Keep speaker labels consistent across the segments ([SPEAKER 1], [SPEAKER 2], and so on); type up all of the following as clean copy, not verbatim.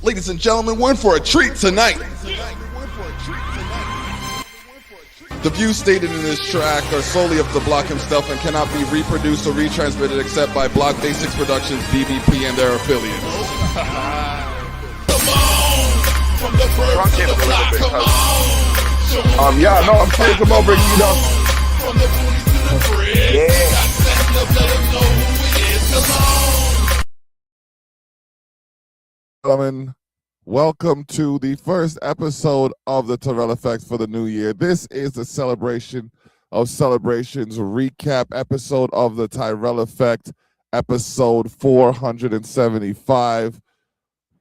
[SPEAKER 1] Ladies and gentlemen, we're in for a treat tonight. The views stated in this track are solely of Dablock himself and cannot be reproduced or retransmitted except by Block Basics Productions, BBP, and their affiliates.
[SPEAKER 2] Yeah, no, I'm saying come over, you know. Yeah.
[SPEAKER 3] Gentlemen, welcome to the first episode of the Terrell Effect for the new year. This is the celebration of celebrations recap episode of the Tyrell Effect, episode 475.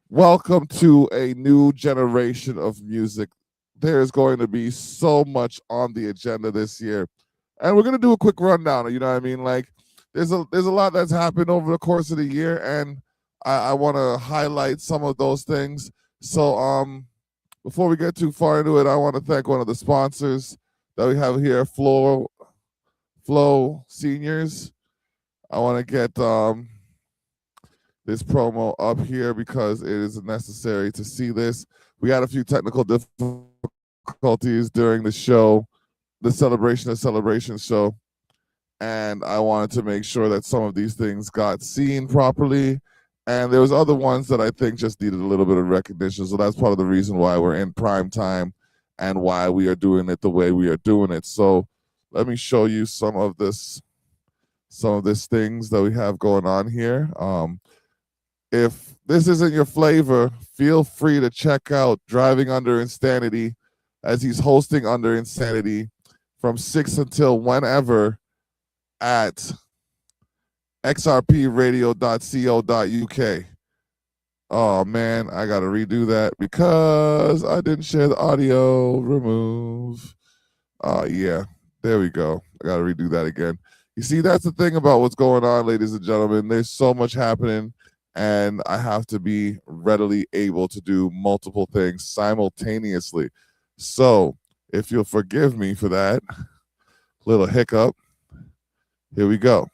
[SPEAKER 3] Welcome to a new generation of music. There is going to be so much on the agenda this year, and we're going to do a quick rundown. You know what I mean? Like, there's a lot that's happened over the course of the year, and I want to highlight some of those things. So before we get too far into it, I want to thank one of the sponsors that we have here, Flow Seniors. I want to get this promo up here because it is necessary to see this. We had a few technical difficulties during the show, the Celebration of Celebrations show, and I wanted to make sure that some of these things got seen properly. And there was other ones that I think just needed a little bit of recognition. So that's part of the reason why we're in prime time and why we are doing it the way we are doing it. So let me show you some of these things that we have going on here. If this isn't your flavor, feel free to check out Driving Under Insanity, as he's hosting Under Insanity from 6 until whenever at xrpradio.co.uk. Oh man, I gotta redo that because I didn't share the audio. Remove. Yeah, there we go. I gotta redo that again. You see, that's the thing about what's going on, ladies and gentlemen. There's so much happening, and I have to be readily able to do multiple things simultaneously. So if you'll forgive me for that little hiccup, here we go.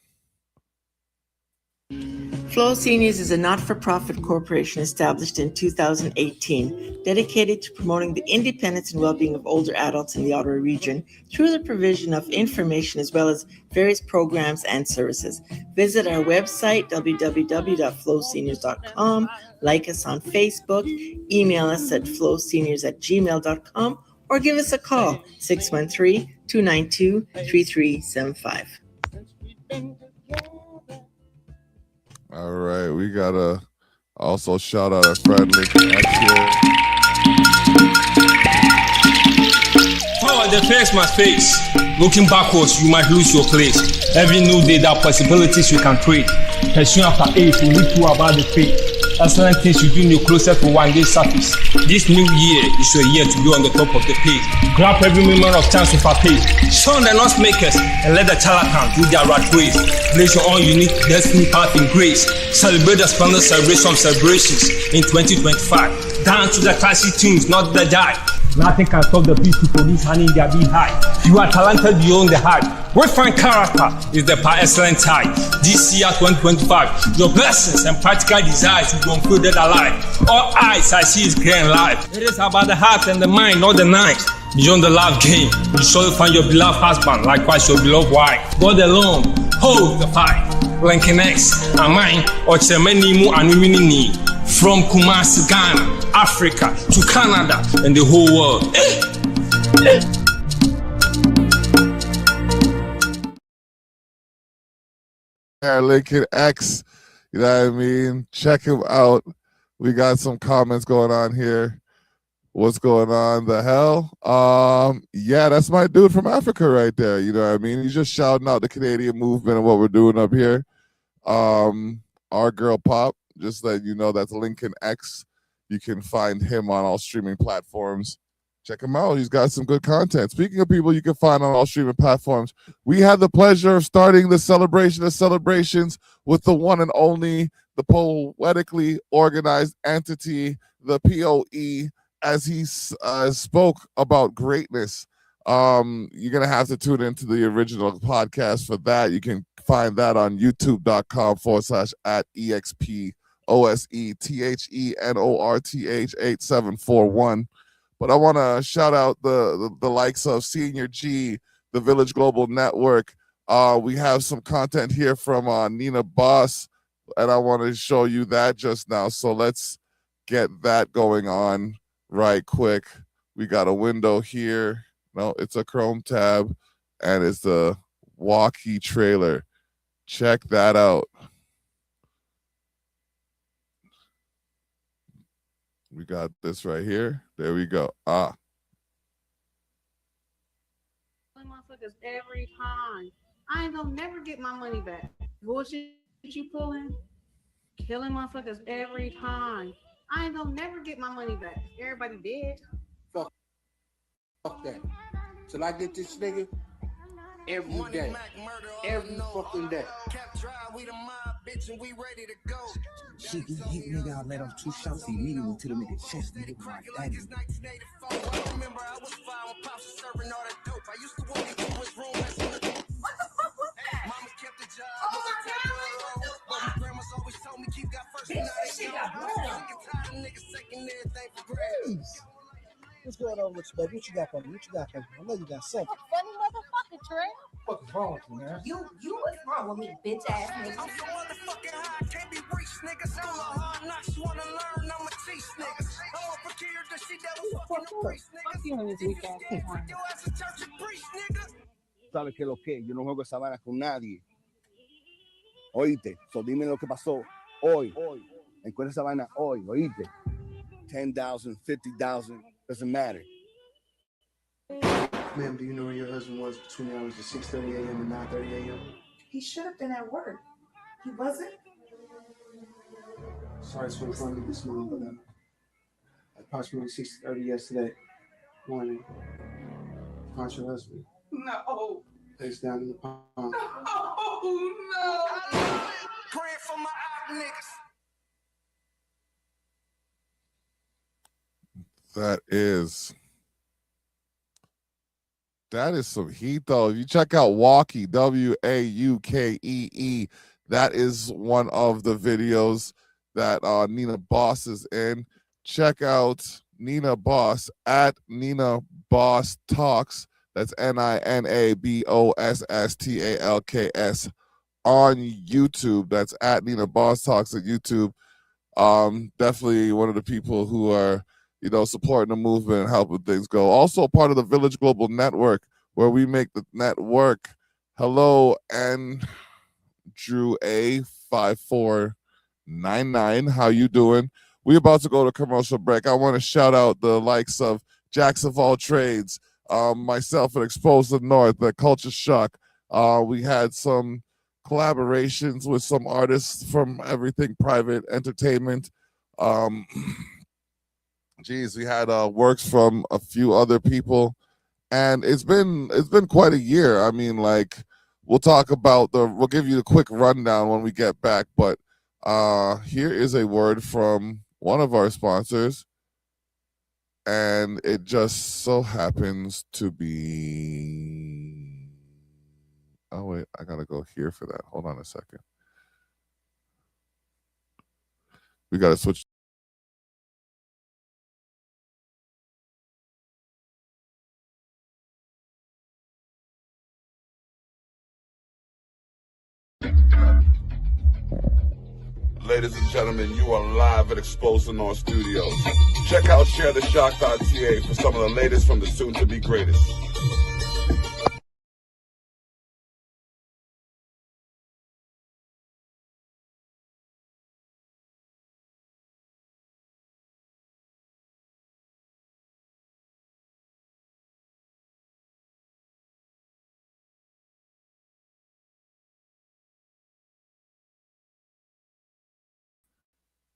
[SPEAKER 4] Flow Seniors is a not-for-profit corporation established in 2018, dedicated to promoting the independence and well-being of older adults in the Ottawa region through the provision of information as well as various programs and services. Visit our website, www.flowseniors.com, like us on Facebook, email us at flowseniors@gmail.com, or give us a call, 613-292-3375.
[SPEAKER 3] All right, we gotta also shout out our friend Lincoln X here.
[SPEAKER 5] Power the face must face. Looking backwards, you might lose your place. Every new day, there are possibilities you can create. Pursuing after aim will lead you about the faith. Excellent things you do you closer to one day surface. This new year is your year to be on the top of the page. Grab every moment of chance with a pace. Shun the noise makers and let the charlatan do their rat race. Place your own unique destiny path in grace. Celebrate the splendid celebration of celebrations in 2025. Dance to the classic tunes, not the die. Nothing can stop the beast to produce honey in their beehive. You are talented beyond the hype. What fine character is the par excellent type. This year 2025, your blessings and practical desires will be unfolded alive. All eyes I see is great and life. It is about the heart and the mind, not the night. Beyond the love game, you surely find your beloved husband, likewise your beloved wife. God alone holds the fight. Lincoln X, Amine, or Chemenimu Anumini. From Kumasi, Ghana, Africa to Canada and the whole world.
[SPEAKER 3] Lincoln X, you know what I mean? Check him out. We got some comments going on here. What's going on? The hell? Yeah, that's my dude from Africa right there. You know what I mean? He's just shouting out the Canadian movement and what we're doing up here. Our girl Pop, just letting you know that's Lincoln X. You can find him on all streaming platforms. Check him out. He's got some good content. Speaking of people you can find on all streaming platforms, we had the pleasure of starting the celebration of celebrations with the one and only, the poetically organized entity, the POE, as he spoke about greatness. You're going to have to tune into the original podcast for that. You can find that on youtube.com/@EXPOE. OSETHENORTH 8741. But I want to shout out the likes of Senior G, the Village Global Network. We have some content here from Nina Boss, and I want to show you that just now. So let's get that going on right quick. We got a window here. No, it's a Chrome tab, and it's the walkie trailer. Check that out. We got this right here. There we go.
[SPEAKER 6] Motherfuckers every time. I ain't gonna never get my money back. Bullshit you pulling, killing motherfuckers every time. I ain't gonna never get my money back. Everybody dead.
[SPEAKER 7] Fuck that. Till I get this nigga every day. Every fucking day.
[SPEAKER 8] Shit, this hit nigga, I let off 2 shots immediately to the nigga chest. Nigga, like, that is.
[SPEAKER 6] What the fuck was that? Oh my god! Bitch, this shit got blown.
[SPEAKER 7] What's going on with you, baby? What you got for me? What you got for me? I know you got something.
[SPEAKER 6] Funny motherfucker, Trey.
[SPEAKER 7] What the fuck is wrong with you, man?
[SPEAKER 6] You what's wrong with me, bitch ass nigga?
[SPEAKER 8] I'm so motherfucking high, can't be reached, niggas. School of hard knocks, wanna learn, I'ma teach niggas. I'm up for here, the shit that was fucking preach, niggas.
[SPEAKER 6] Fuck you and this weak ass porn.
[SPEAKER 8] You as a church and preach, nigga.
[SPEAKER 2] ¿Sabes qué es lo que? Yo no juego esa vaina con nadie. Oíste, so dime lo que pasó hoy. Encuentra esa vaina hoy, oíste. 10,000, 50,000, doesn't matter.
[SPEAKER 7] Ma'am, do you know where your husband was between the hours of 6:30 a.m. and 9:30 a.m.?
[SPEAKER 6] He should have been at work. He wasn't?
[SPEAKER 7] Sorry to inform you this morning, but approximately 6:30 yesterday morning, found your husband
[SPEAKER 6] No.
[SPEAKER 7] face down in the pond.
[SPEAKER 6] Oh no.
[SPEAKER 8] Praying for my op niggas.
[SPEAKER 3] That is some heat, though. If you check out Walkie, WAUKEE, that is one of the videos that Nina Boss is in. Check out Nina Boss at Nina Boss Talks. That's NINABOSSTALKS on YouTube. That's at Nina Boss Talks at YouTube. Definitely one of the people who are, supporting the movement and helping things go. Also part of the Village Global Network, where we make the network. Hello, Andrew A 5499. How you doing? We about to go to commercial break. I want to shout out the likes of Jacks of All Trades, myself at Expose the North, the Culture Shock. We had some collaborations with some artists from Everything Private Entertainment. We had works from a few other people, and it's been quite a year. I mean, like, we'll give you a quick rundown when we get back, but here is a word from one of our sponsors, and it just so happens to be, oh wait, I gotta go here for that. Hold on a second. We gotta switch. Ladies and gentlemen, you are live at Exposing Our Studios. Check out ShareTheShock.ca for some of the latest from the soon-to-be greatest.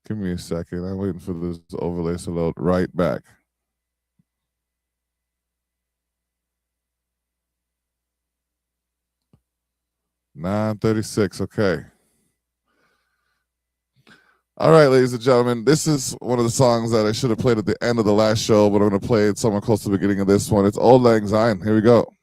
[SPEAKER 3] Give me a second. I'm waiting for this overlay to load. Right back. $9.36. Okay. All right, ladies and gentlemen. This is one of the songs that I should have played at the end of the last show, but I'm going to play it somewhere close to the beginning of this one. It's Old Lang Syne. Here we go.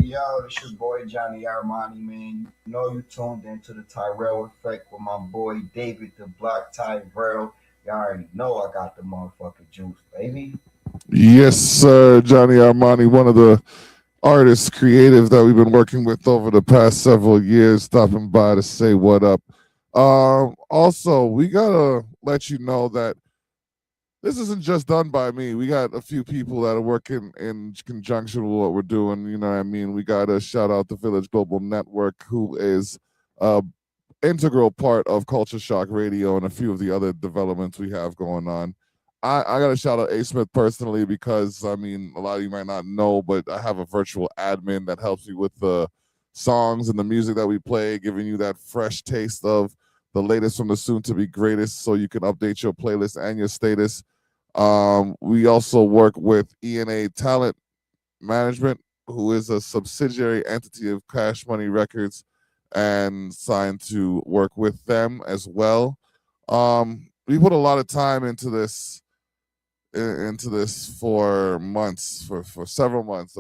[SPEAKER 9] Yo, it's your boy Johnny Armani, man. You know you tuned into the Tyrell Effect with my boy David the Block Tyrell. You already know I got the motherfucking juice, baby.
[SPEAKER 3] Yes, sir. Johnny Armani, one of the artists, creative that we've been working with over the past several years, stopping by to say what up. Also, we gotta let you know that this isn't just done by me. We got a few people that are working in conjunction with what we're doing. You know what I mean? We got to shout out the Village Global Network, who is a integral part of Culture Shock Radio and a few of the other developments we have going on. I got to shout out A. Smith personally because, I mean, a lot of you might not know, but I have a virtual admin that helps you with the songs and the music that we play, giving you that fresh taste of the latest from the soon to be greatest so you can update your playlist and your status. We also work with ENA Talent Management, who is a subsidiary entity of Cash Money Records and signed to work with them as well. We put a lot of time into this for months, for several months.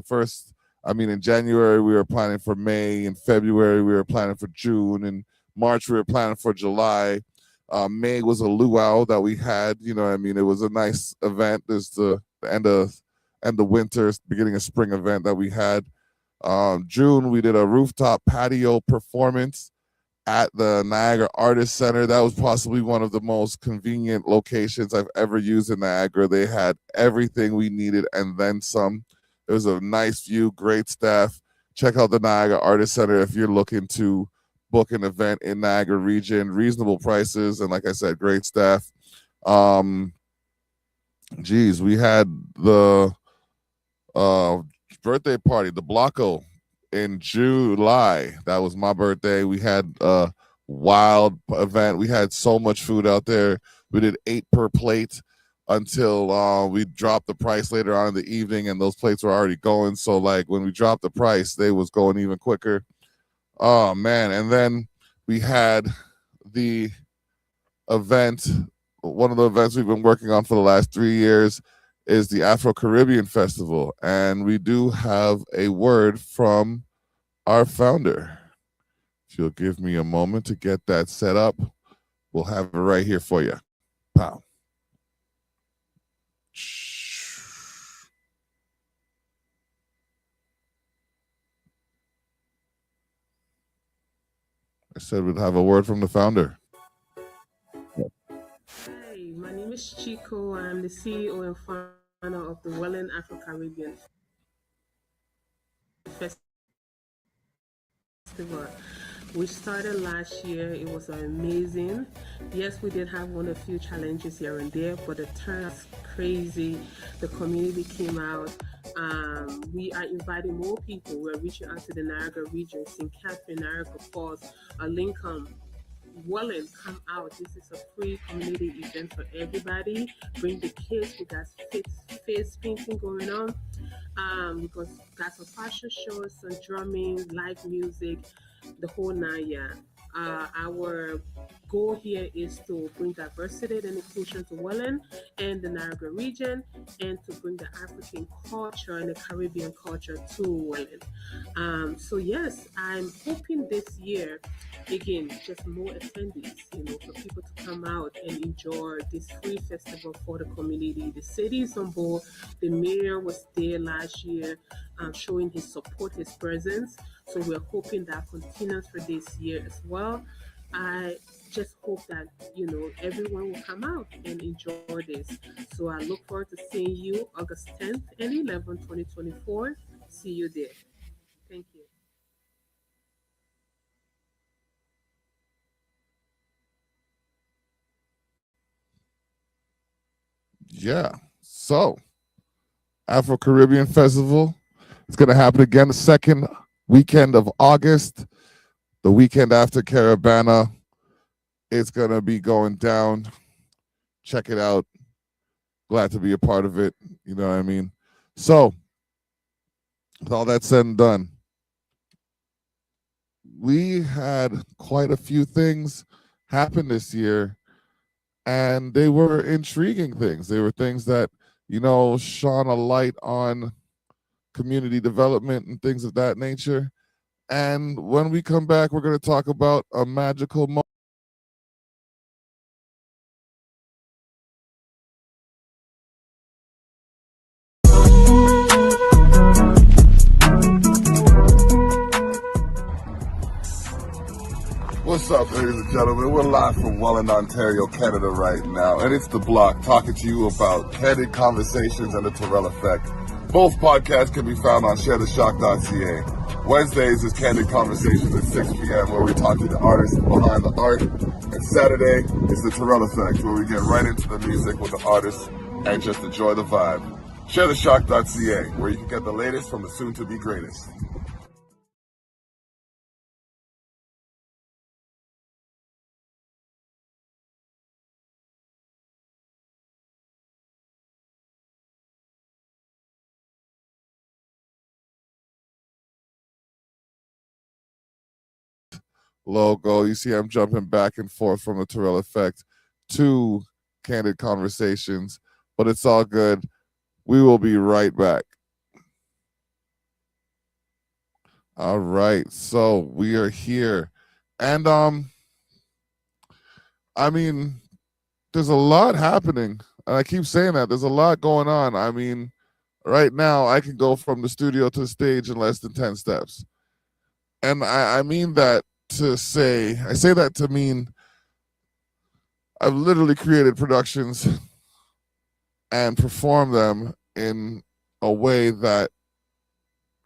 [SPEAKER 3] In January we were planning for May, in February we were planning for June, in March we were planning for July. May was a luau that we had. You know what I mean? It was a nice event. There's the end of winter, beginning of spring event that we had. June, we did a rooftop patio performance at the Niagara Artist Center. That was possibly one of the most convenient locations I've ever used in Niagara. They had everything we needed and then some. It was a nice view, great staff. Check out the Niagara Artist Center if you're looking to book an event in Niagara region, reasonable prices, and like I said, great staff. We had the birthday party, the Blocko, in July. That was my birthday. We had a wild event. We had so much food out there. We did 8 per plate until we dropped the price later on in the evening, and those plates were already going. So like when we dropped the price, they was going even quicker. Oh man. And then we had the event, one of the events we've been working on for the last 3 years is the Afro-Caribbean Festival. And we do have a word from our founder. If you'll give me a moment to get that set up, we'll have it right here for you. Pow. I said we'd have a word from the founder.
[SPEAKER 10] Hi, my name is Chico. I'm the CEO and founder of the Welland Afro-Caribbean Festival, which started last year. It was amazing. Yes, we did have one or few challenges here and there, but the turnout was crazy. The community came out. We are inviting more people. We're reaching out to the Niagara region, St. Catherine, Niagara Falls, Lincoln, Welland. Come out. This is a free community event for everybody. Bring the kids. We got face painting going on. We got some fashion shows, some drumming, live music, the whole 9 yards. Our goal here is to bring diversity and inclusion to Welland and the Niagara region, and to bring the African culture and the Caribbean culture to Welland. So yes, I'm hoping this year, again, just more attendees, for people to come out and enjoy this free festival for the community. The city is on board. The mayor was there last year, showing his support, his presence. So we're hoping that continues for this year as well. I just hope that everyone will come out and enjoy this. So I look forward to seeing you August 10th and 11th, 2024. See you there. Thank you.
[SPEAKER 3] Yeah. So, Afro-Caribbean Festival. It's going to happen again the second weekend of August, the weekend after Caravana. It's going to be going down. Check it out. glad to be a part of it. You know what I mean? So, with all that said and done, we had quite a few things happen this year, and they were intriguing things. They were things that, shone a light on community development and things of that nature. And when we come back, we're going to talk about a magical moment. What's up, ladies and gentlemen? We're live from Welland, Ontario, Canada right now, and it's The Block talking to you about candid conversations and the Terrell effect. Both podcasts can be found on sharetheshock.ca. Wednesdays is Candid Conversations at 6 p.m. where we talk to the artists behind the art, and Saturday is the Terrell effect where we get right into the music with the artists and just enjoy the vibe. Sharetheshock.ca where you can get the latest from the soon-to-be greatest. Logo. You see, I'm jumping back and forth from the Terrell effect to Candid Conversations, but it's all good. We will be right back. All right, so we are here, and I mean, there's a lot happening, and I keep saying that there's a lot going on. I mean, right now I can go from the studio to the stage in less than 10 steps, and I mean that to say, I say that to mean I've literally created productions and performed them in a way that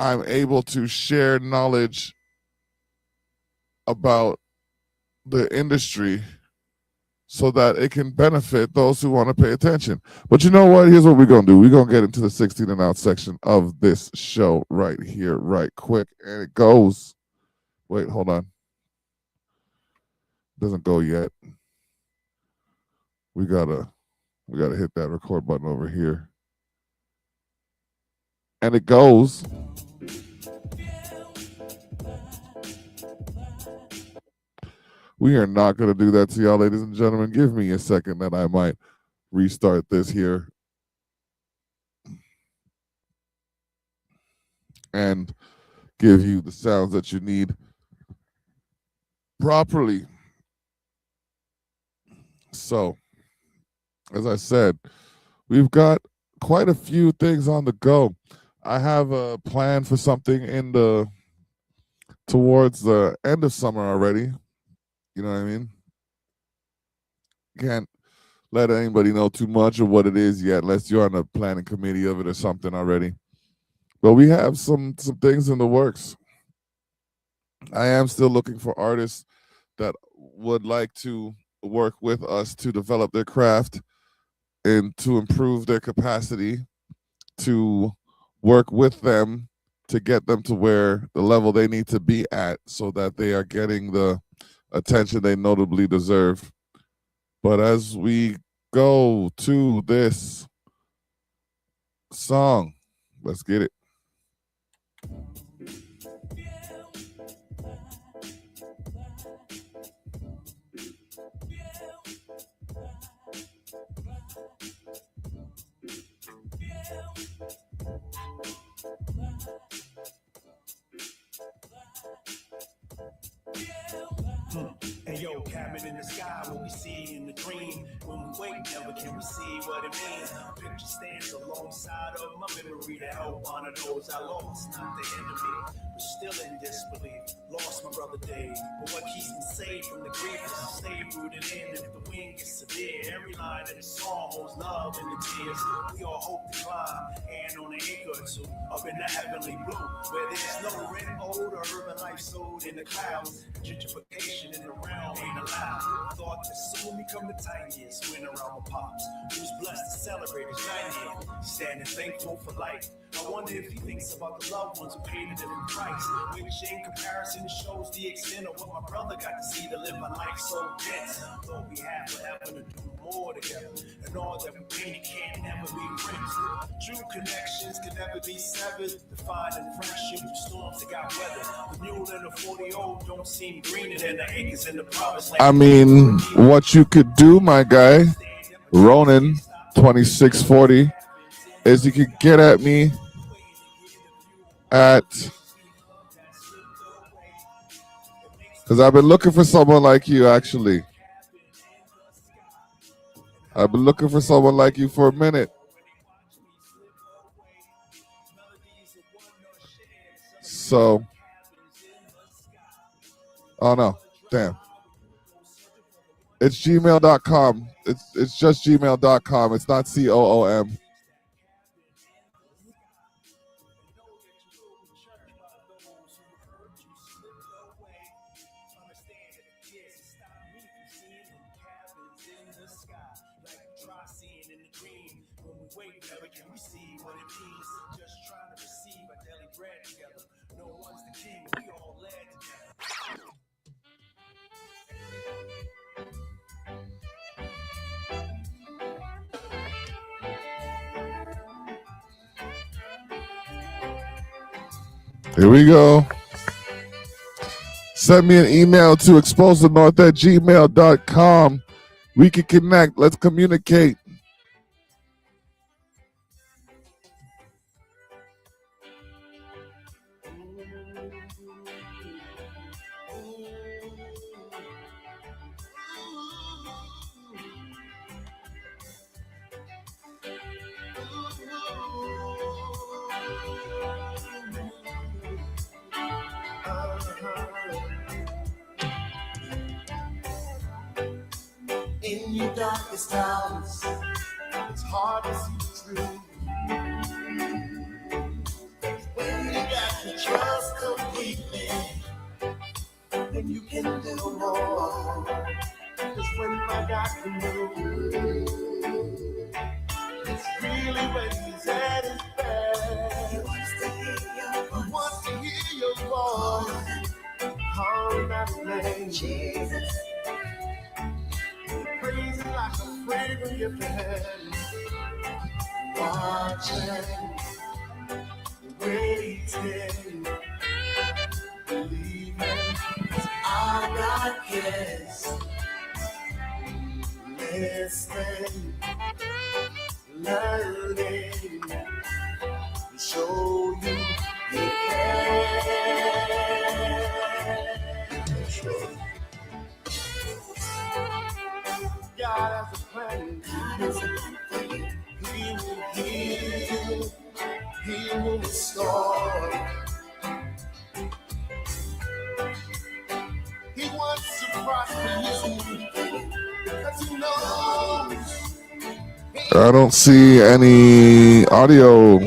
[SPEAKER 3] I'm able to share knowledge about the industry so that it can benefit those who want to pay attention. But you know what? Here's what we're going to do. We're going to get into the 16 and out section of this show right here, right quick. And it goes. Wait, hold on. Doesn't go yet. We gotta hit that record button over here. And it goes. We are not going to do that to y'all, ladies and gentlemen. Give me a second that I might restart this here and give you the sounds that you need properly. So, as I said, we've got quite a few things on the go. I have a plan for something towards the end of summer already. You know what I mean? Can't let anybody know too much of what it is yet, unless you're on the planning committee of it or something already. But we have some things in the works. I am still looking for artists that would like to work with us to develop their craft and to improve their capacity, to work with them to get them to where the level they need to be at so that they are getting the attention they notably deserve. But as we go to this song, let's get it.
[SPEAKER 8] Hey yo, cabin in the sky, what we see in the dream. When we wake, never can we see what it means. Picture stands alongside of my memory to help honor those I lost, not the enemy. But still in disbelief, lost my brother Dave. But what keeps me safe from the grief is to stay rooted in. If the wind gets severe, every line of the song holds love in the tears. We all hope to climb, and on an acre or two, up in the heavenly blue, where there's no red, old, or urban life sold in the clouds. Gentrification in the realm ain't allowed. Thought that soon become the tiniest when around my pops, who's blessed to celebrate his 90th. Standing thankful for life. I wonder if he thinks about the loved ones who paid a different price, which in comparison shows the extent of what my brother got to see to live a life so dense. Thought we had forever to do more together. And all that we painted can't never be erased. True connections can never be severed. Defining friendship, storms that got weather. The mule and the 40-old don't seem greener than the acres in the promised land.
[SPEAKER 3] I mean, what you could do, my guy, Ronan 2640, is you could get at me at, because I've been looking for someone like you, actually. I've been looking for someone like you for a minute. So, oh no, damn. It's gmail.com. It's just gmail.com. It's not COOM. Here we go. Send me an email to exposethenorth@gmail.com. We can connect. Let's communicate.
[SPEAKER 8] In your darkest hours, it's hard to see the truth. When you got your trust completely, then you can do more. Cause when my God can move, it's really when he's at his best. He wants to hear your voice. He wants to hear your voice. Calling out his name, Jesus. Praising like a fragrant gift to heaven. Watching, waiting, believing. Our God cares. Listening, learning, to show you he cares. God has a plan. God has a plan for you. He will heal. He will restore. He wants to prosper you because he knows.
[SPEAKER 3] I don't see any audio.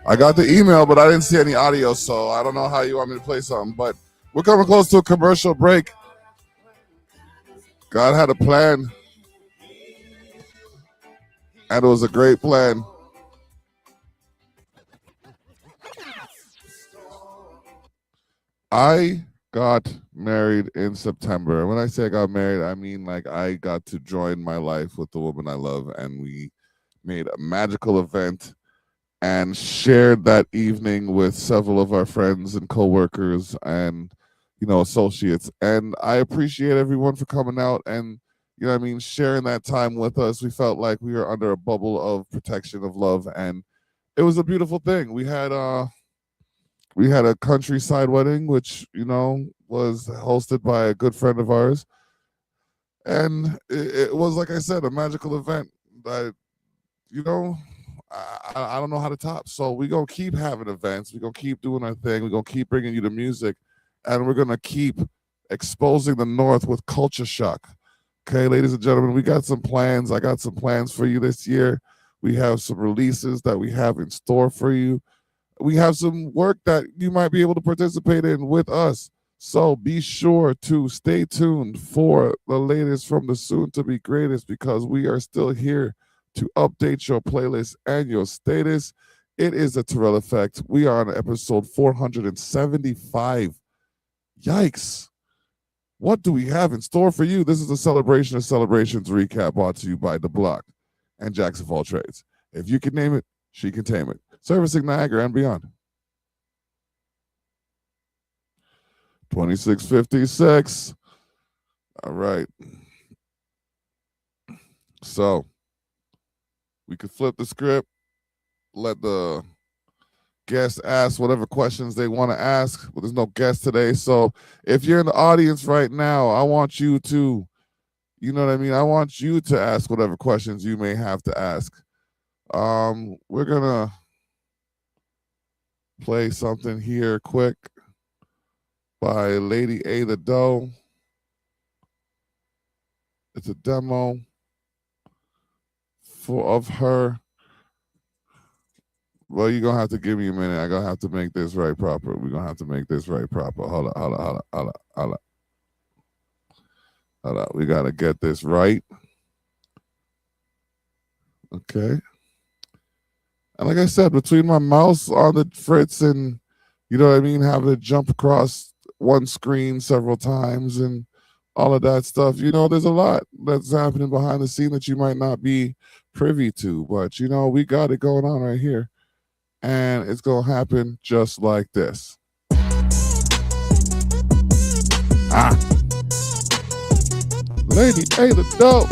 [SPEAKER 3] I got the email, but I didn't see any audio, so I don't know how you want me to play something. But we're coming close to a commercial break. God had a plan, and it was a great plan. I got married in September. When I say I got married, I mean like I got to join my life with the woman I love, and we made a magical event and shared that evening with several of our friends and coworkers and, you know, associates. And I appreciate everyone for coming out and, you know what I mean, sharing that time with us. We felt like we were under a bubble of protection, of love, and it was a beautiful thing. We had a countryside wedding, which, you know, was hosted by a good friend of ours. And it was, like I said, a magical event that, you know, I don't know how to top. So we're going to keep having events. We're going to keep doing our thing. We're going to keep bringing you the music. And we're going to keep exposing the North with culture shock. Okay, ladies and gentlemen, we got some plans. I got some plans for you this year. We have some releases that we have in store for you. We have some work that you might be able to participate in with us. So be sure to stay tuned for the latest from the soon-to-be greatest, because we are still here to update your playlist and your status. It is a Terrell Effect. We are on episode 475. Yikes. What do we have in store for you? This is a Celebration of Celebrations recap brought to you by Dablock and Jackson of all trades. If you can name it, she can tame it. Servicing Niagara and beyond. 2656. All right. So we could flip the script, let the guests ask whatever questions they want to ask, but there's no guest today. So if you're in the audience right now, I want you to, you know what I mean? I want you to ask whatever questions you may have to ask. We're gonna play something here quick by Lady A the Doe. It's a demo of her. Well, you're gonna have to give me a minute. I'm gonna have to make this right proper. We're gonna have to make this right proper. Hold up. We gotta get this right. Okay. And like I said, between my mouse on the fritz and, you know what I mean, having to jump across one screen several times and all of that stuff, you know, there's a lot that's happening behind the scene that you might not be privy to. But, you know, we got it going on right here. And it's going to happen just like this. Lady A the Dope.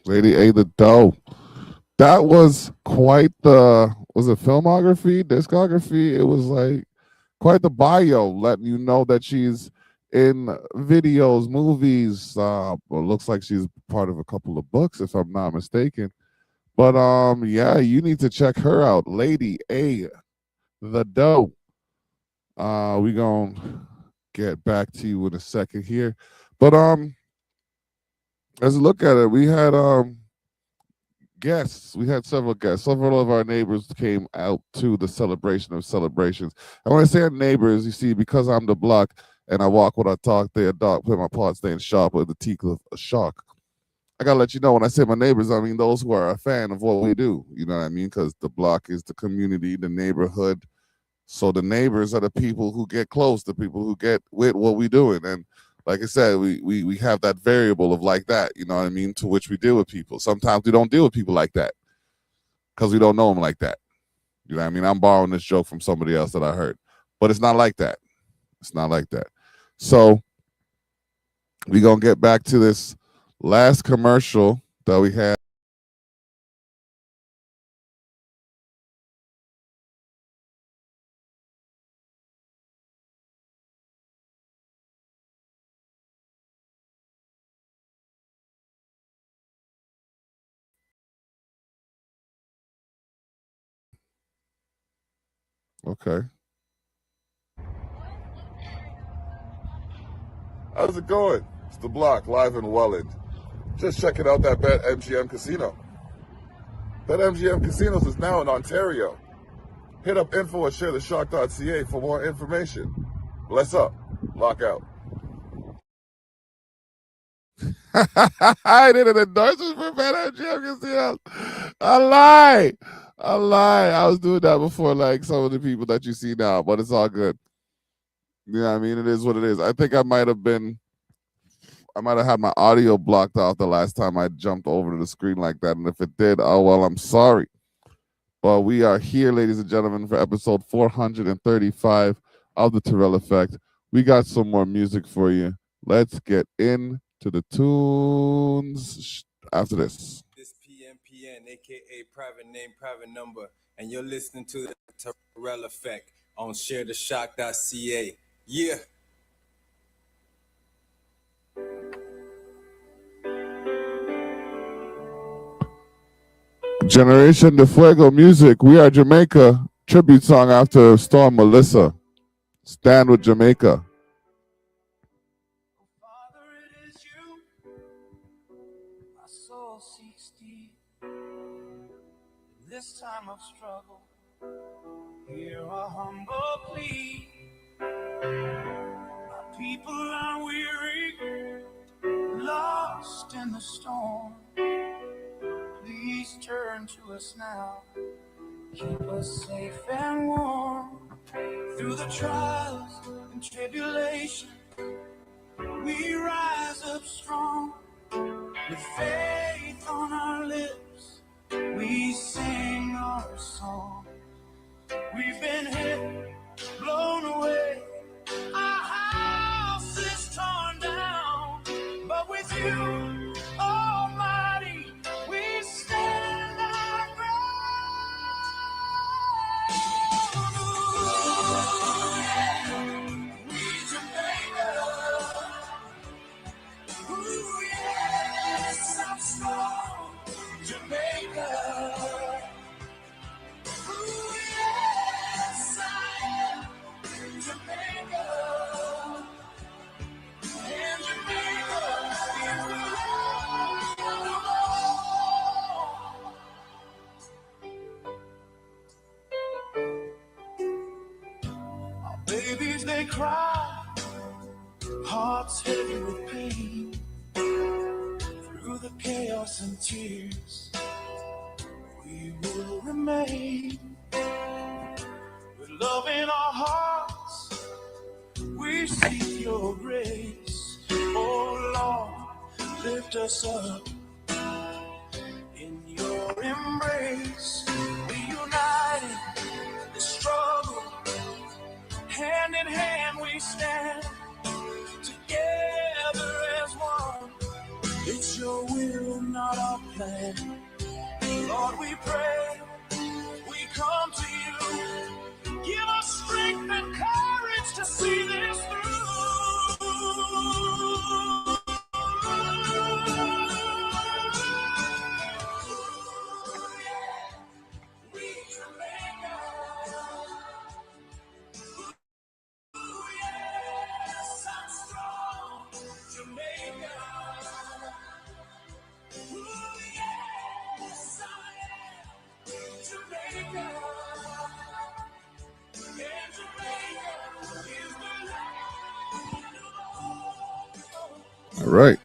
[SPEAKER 3] Lady A the Doe. That was quite the, was it filmography, discography? It was like quite the bio, letting you know that she's in videos, movies. Well, looks like she's part of a couple of books, if I'm not mistaken. But yeah, you need to check her out, Lady A the Doe. We gonna get back to you in a second here. But as a look at it, we had guests. We had several guests. Several of our neighbors came out to the celebration of celebrations. And when I say neighbors, you see, because I'm the block and I walk when I talk, they adopt, play my part, staying sharp with the teeth of a shark. I gotta let you know, when I say my neighbors, I mean those who are a fan of what we do. You know what I mean? Because the block is the community, the neighborhood. So the neighbors are the people who get close, the people who get with what we're doing. And like I said, we have that variable of like that, you know what I mean, to which we deal with people. Sometimes we don't deal with people like that because we don't know them like that. You know what I mean? I'm borrowing this joke from somebody else that I heard, but it's not like that. It's not like that. So we're going to get back to this last commercial that we had. Okay. How's it going? It's The Block, live in Welland. Just checking out that BetMGM casino. BetMGM Casinos is now in Ontario. Hit up info@sharethe.ca for more information. Bless up. Lock out. I did an endorsement for BetMGM Casinos. I lie. I was doing that before, like some of the people that you see now, but it's all good. You know what I mean? It is what it is. I think I might have had my audio blocked out the last time I jumped over to the screen like that. And if it did, oh, well, I'm sorry. But we are here, ladies and gentlemen, for episode 435 of The Terrell Effect. We got some more music for you. Let's get into the tunes after this.
[SPEAKER 11] This PMPN, a.k.a. private name, private number, and you're listening to The Terrell Effect on sharetheshock.ca. Yeah.
[SPEAKER 3] Generation de Fuego music. We Are Jamaica. Tribute song after Storm Melissa. Stand with Jamaica.
[SPEAKER 8] Father, it is you. My soul seeks thee. In this time of struggle, hear a humble plea. My people are weary, lost in the storm. Please turn to us now. Keep us safe and warm. Through the trials and tribulation, we rise up strong. With faith on our lips, we sing our song. We've been hit, blown away. Our house is torn down. But with you, Almighty, we stand our ground. Ooh, yeah. We Jamaica. Ooh, yes, I'm strong. Jamaica. Ooh, yes, I am. Jamaica. And Jamaica is the land of all. Our babies, they cry, hearts heavy with pain. Through the chaos and tears, we will remain. With love in our hearts, we seek your grace. Oh Lord, lift us up in your embrace. We united the struggle, hand in hand we stand, together as one. It's your will, not our plan. Lord, we pray, we come to you. Give us strength and courage to see this through. We Jamaica. Ooh, yes, I'm strong. Jamaica. Ooh, yes, I am. Jamaica. And Jamaica is the land of all.
[SPEAKER 3] All right.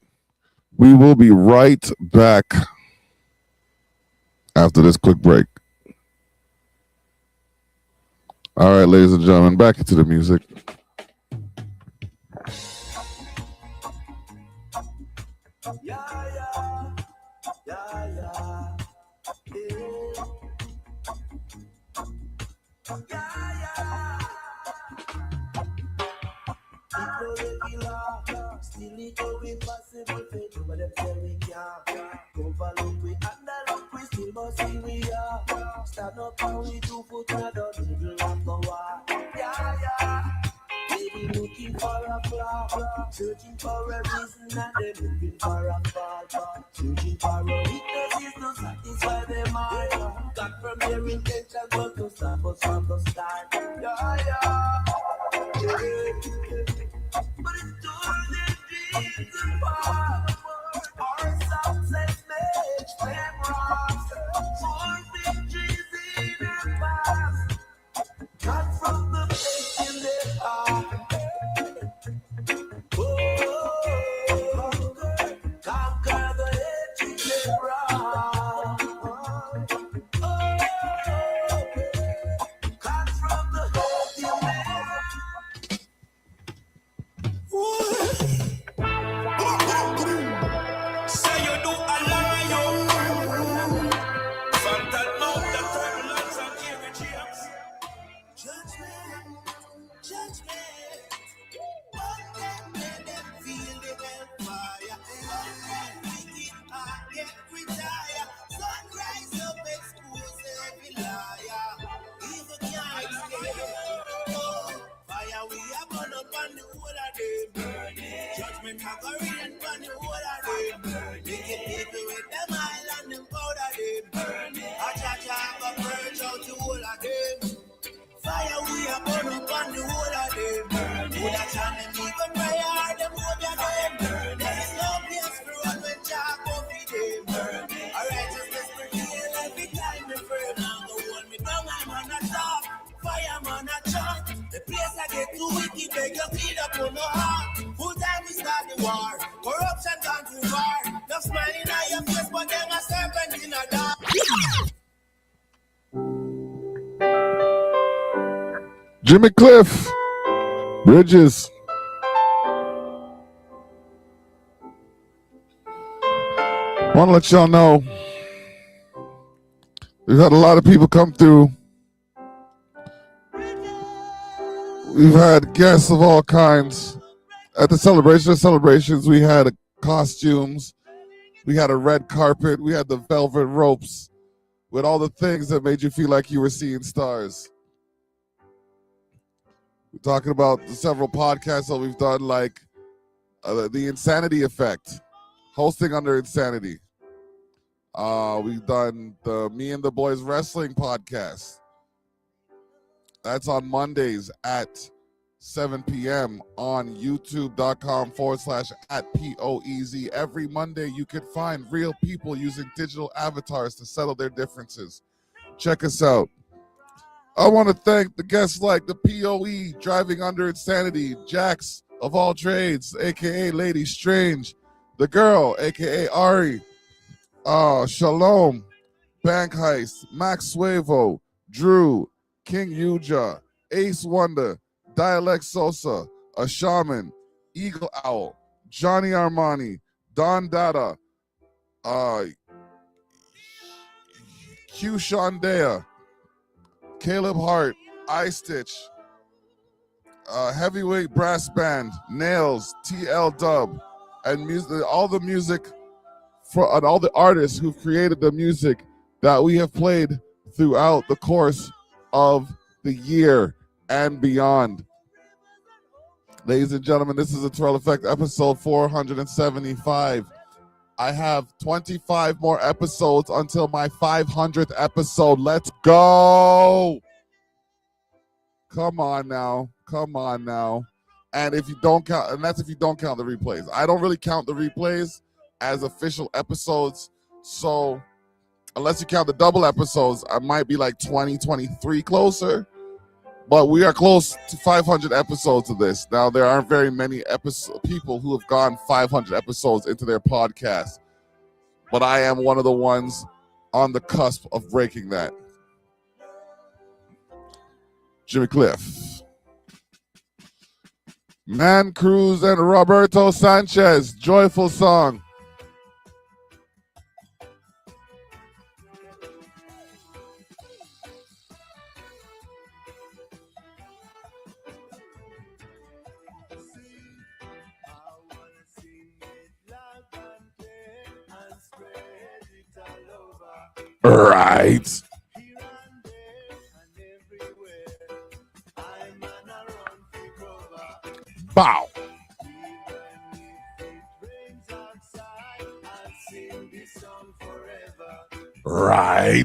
[SPEAKER 3] We will be right back after this quick break. All right, ladies and gentlemen, back into the music.
[SPEAKER 8] Still it go impossible for you, but them say we can't. Overlook we underlook, we still must see we are. Stand up and we 2 foot in the middle of the war. Yeah, yeah. Baby looking for a flaw. Searching for a reason and they're looking for a fall back. Searching for a weakness is to satisfy them all. Got from their intentions but to stop us from the start. Yeah. But it's only dreams apart. Our success makes them rock. More victories in the past. Got from the faith in their heart. Conquer the edge they brought. Cut from the hope you say you do a lie, you. Phantom mouth, the turbulence and carry cheers. Judgment. One day them feel the hellfire. One day wicked heart get retire. Sunrise up, expose every liar. Evil can't escape. Fire we are burn up on the whole of them. Judgment have a rain on the whole of them. Wicked people with them island and powder them. A judge have a purge out the whole of them. Fire we are burn up on the whole of them. Would a channel even prayer them more than them. There is no place for run when Jah go feed them. A righteousness prevail every time they firm. Now go hold me down, I'm on a top. Fireman a chant. The place I get too wicked, beg you clean up on the heart. Full time we start the war. Corruption gone too far. No smiling at your face, but them a serpent in a dark.
[SPEAKER 3] Jimmy Cliff, Bridges. Want to let y'all know we've had a lot of people come through. We've had guests of all kinds. At the celebrations, we had costumes. We had a red carpet. We had the velvet ropes with all the things that made you feel like you were seeing stars. We're talking about the several podcasts that we've done, like the Insanity Effect, hosting under Insanity. We've done the Me and the Boys Wrestling podcast. That's on Mondays at 7 p.m. on youtube.com/@POEZ. Every Monday, you can find real people using digital avatars to settle their differences. Check us out. I want to thank the guests like the POE, Driving Under Insanity, Jax of All Trades, a.k.a. Lady Strange, The Girl, a.k.a. Ari, Shalom, Bank Heist, Max Suevo, Drew, King Yuja, Ace Wonder, Dialect Sosa, A Shaman, Eagle Owl, Johnny Armani, Don Dada, Q Shondea, Caleb Hart, I Stitch, Heavyweight Brass Band, Nails, TL Dub, and all the music and all the artists who've created the music that we have played throughout the course of the year and beyond. Ladies and gentlemen, this is the Terrell Effect, episode 475. I have 25 more episodes until my 500th episode. Let's go. Come on now. And if you don't count, and that's if you don't count the replays. I don't really count the replays as official episodes. So unless you count the double episodes, I might be like 20, 23 closer. But we are close to 500 episodes of this. Now, there aren't very many people who have gone 500 episodes into their podcast. But I am one of the ones on the cusp of breaking that. Jimmy Cliff. Man Cruz and Roberto Sanchez. Joyful song. Right. Bow. Right.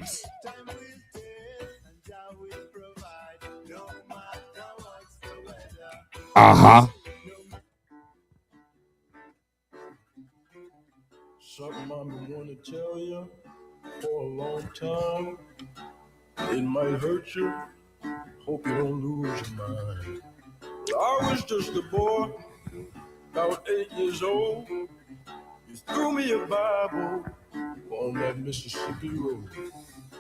[SPEAKER 3] Uh-huh.
[SPEAKER 8] Something I want to tell you for a long time. It might hurt you. Hope you don't lose your mind. I was just a boy, about 8 years old. You threw me a Bible on that Mississippi road.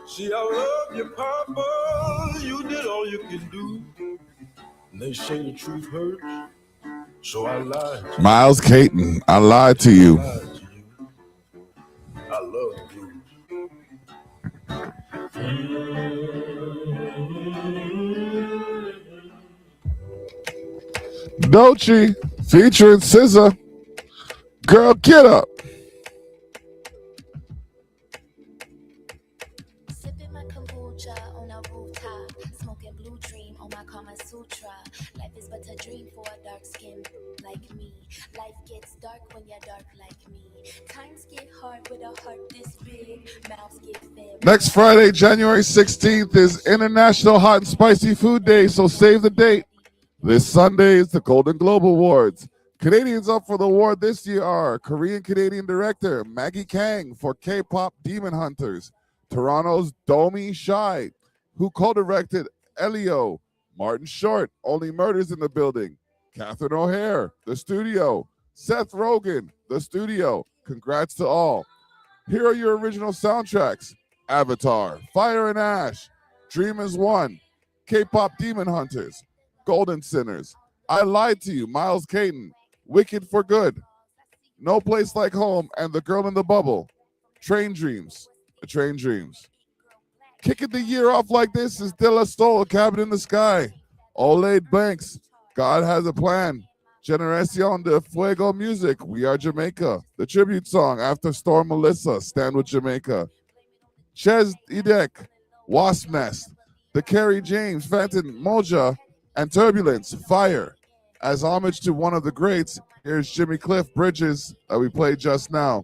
[SPEAKER 8] See, I love you, Papa. You did all you can do. And they say the truth hurts, so I lied to you.
[SPEAKER 3] Miles Caton, I lied to you.
[SPEAKER 8] I love the blues.
[SPEAKER 3] Dolce featuring SZA. Girl, get up.
[SPEAKER 12] Sipping my kombucha on a rooftop, smoking blue dream on my Kama Sutra. Life is but a dream for a dark skin like me. Life gets dark when you're dark like me. Times get hard with a heart this big. Mouths get fed.
[SPEAKER 3] Next Friday, January 16th, is International Hot and Spicy Food Day, so save the date. This Sunday is the Golden Globe Awards. Canadians up for the award this year are Korean-Canadian director Maggie Kang for K-pop Demon Hunters, Toronto's Domi Shai, who co-directed Elio, Martin Short, Only Murders in the Building, Catherine O'Hare, The Studio, Seth Rogen, The Studio. Congrats to all. Here are your original soundtracks: Avatar, Fire and Ash, Dream is One, K-pop Demon Hunters, Golden Sinners, I Lied to You, Miles Caton, Wicked for Good, No Place Like Home, and The Girl in the Bubble, Train Dreams, A Train Dreams. Kicking the year off like this is De La Soul, Cabin in the Sky, Olaid Banks, God Has a Plan, Generación de Fuego Music, We Are Jamaica, the tribute song After Storm Melissa, Stand with Jamaica, Ches Edek, Wasp Nest, the Kerry James, Phantom Moja, and Turbulence, Fire. As homage to one of the greats, here's Jimmy Cliff Bridges that we played just now.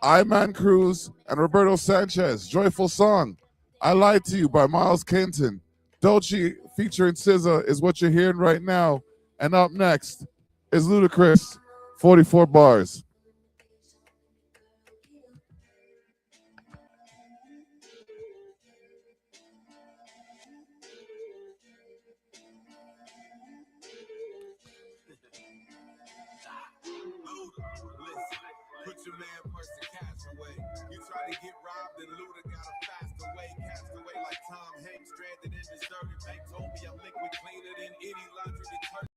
[SPEAKER 3] Iman Cruz and Roberto Sanchez, Joyful Song, I Lied to You by Miles Kenton. Dolce featuring SZA is what you're hearing right now. And up next is Ludacris, 44 Bars.
[SPEAKER 11] Put your man purse and cash away. You try to get robbed and Luda got a faster way. Cast away like Tom Hanks, stranded in deserted bank. Told me I'm liquid cleaner than any laundry detergent.